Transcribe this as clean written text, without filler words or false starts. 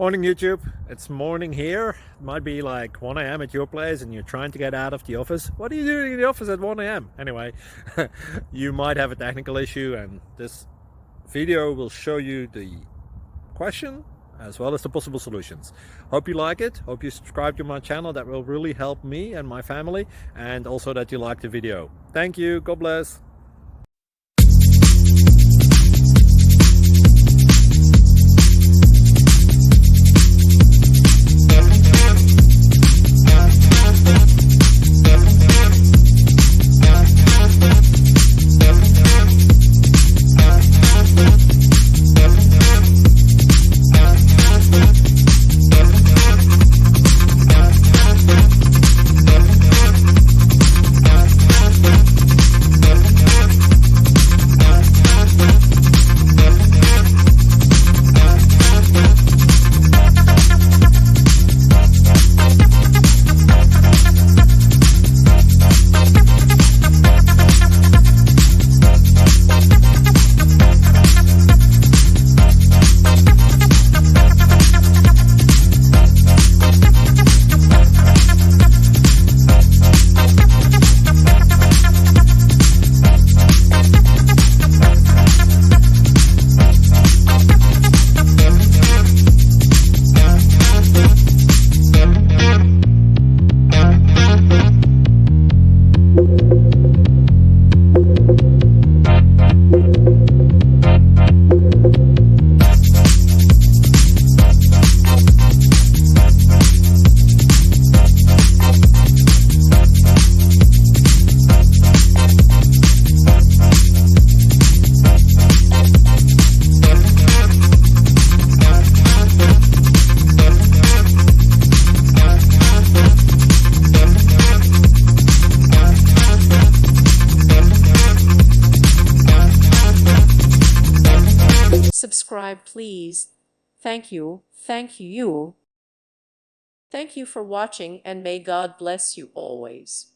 Morning YouTube, it's morning here. It might be like 1 a.m. at your place and you're trying to get out of the office. What are you doing in the office at 1 a.m.? Anyway, you might have a technical issue and this video will show you the question as well as the possible solutions. Hope you like it, hope you subscribe to my channel. That will really help me and my family, and also that you like the video. Thank you, God bless. Subscribe, please. Thank you. Thank you. Thank you for watching, and may God bless you always.